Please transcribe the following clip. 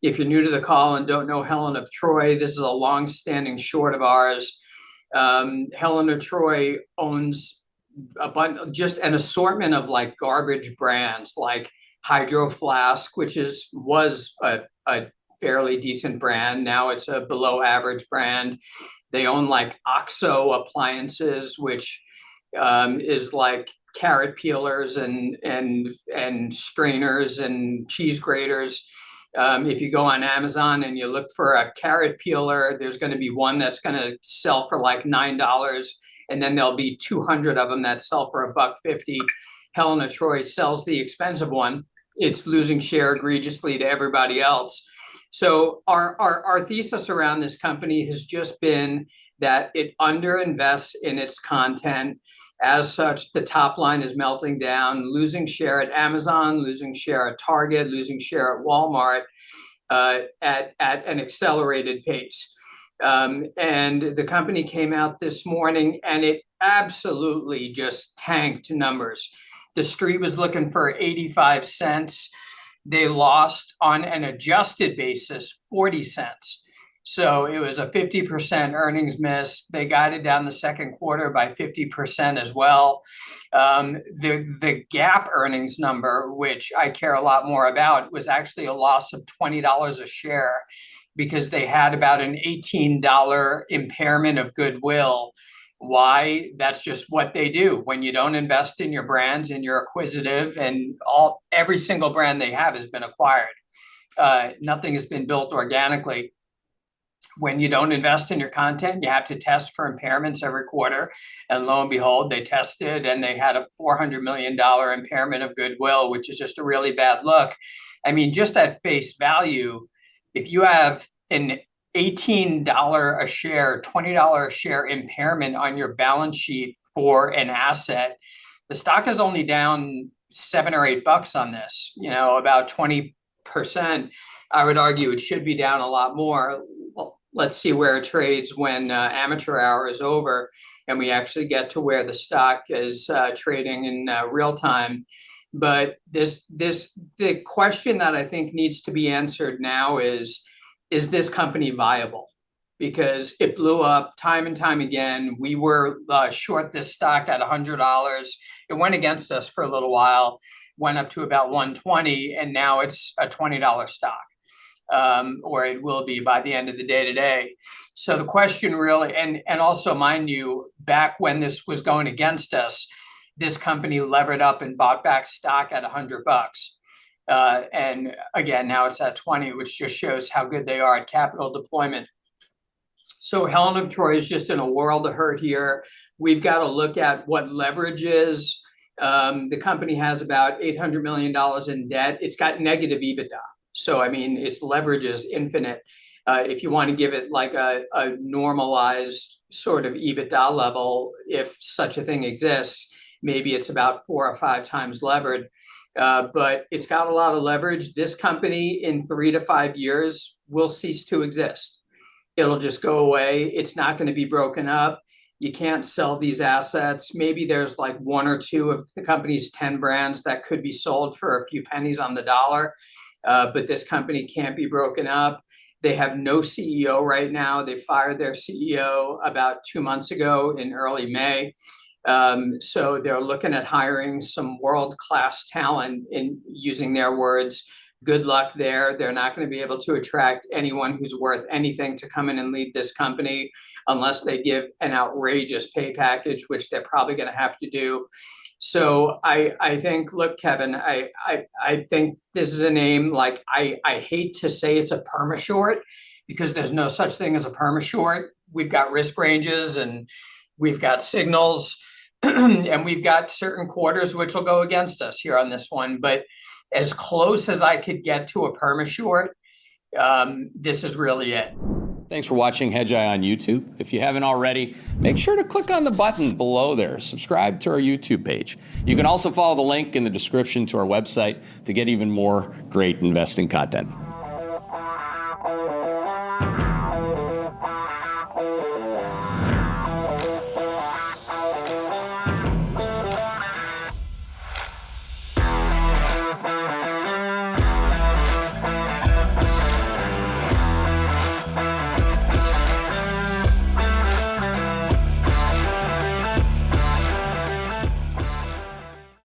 If you're new to the call and don't know Helen of Troy, this is a long-standing short of ours. Helen of Troy owns just an assortment of like garbage brands like Hydro Flask, which was a fairly decent brand. Now it's a below average brand. They own like OXO appliances, which is like carrot peelers and strainers and cheese graters. If you go on Amazon and you look for a carrot peeler, there's going to be one that's going to sell for like $9, and then there'll be 200 of them that sell for $1.50. Helen of Troy sells the expensive one. It's losing share egregiously to everybody else. So our thesis around this company has just been that it underinvests in its content. As such, the top line is melting down, losing share at Amazon, losing share at Target, losing share at Walmart at an accelerated pace. And the company came out this morning and it absolutely just tanked numbers. The street was looking for 85 cents. They lost on an adjusted basis 40 cents. So it was a 50% earnings miss. They guided down the second quarter by 50% as well. The GAAP earnings number, which I care a lot more about, was actually a loss of $20 a share because they had about an $18 impairment of goodwill. Why? That's just what they do. When you don't invest in your brands and you're acquisitive, and every single brand they have has been acquired. Nothing has been built organically. When you don't invest in your content, you have to test for impairments every quarter. And lo and behold, they tested and they had a $400 million impairment of goodwill, which is just a really bad look. I mean, just at face value, if you have an $18 a share, $20 a share impairment on your balance sheet for an asset, the stock is only down $7 or $8 on this, about 20%. I would argue it should be down a lot more. Well, let's see where it trades when amateur hour is over and we actually get to where the stock is trading in real time. But the question that I think needs to be answered now is this company viable? Because it blew up time and time again. We were short this stock at $100. It went against us for a little while, went up to about 120, and now it's a $20 stock. Or it will be by the end of the day today. So the question really, and also mind you, back when this was going against us, this company levered up and bought back stock at $100. And again, now it's at 20, which just shows how good they are at capital deployment. So Helen of Troy is just in a world of hurt here. We've got to look at what leverage is. The company has about $800 million in debt. It's got negative EBITDA. So, I mean, its leverage is infinite. If you want to give it like a normalized sort of EBITDA level, if such a thing exists, maybe it's about 4 or 5 times levered. But it's got a lot of leverage. This company in 3 to 5 years will cease to exist. It'll just go away. It's not going to be broken up. You can't sell these assets. Maybe there's like 1 or 2 of the company's 10 brands that could be sold for a few pennies on the dollar. But this company can't be broken up. They have no CEO right now. They fired their CEO about 2 months ago in early May. So they're looking at hiring some world-class talent, in using their words. Good luck there. They're not going to be able to attract anyone who's worth anything to come in and lead this company unless they give an outrageous pay package, which they're probably going to have to do. So I think, look, Kevin, I think this is a name, like, I hate to say it's a Perma-Short because there's no such thing as a Perma-Short. We've got risk ranges and we've got signals and we've got certain quarters which will go against us here on this one. But as close as I could get to a Perma-Short, this is really it. Thanks for watching Hedgeye on YouTube. If you haven't already, make sure to click on the button below there. Subscribe to our YouTube page. You can also follow the link in the description to our website to get even more great investing content.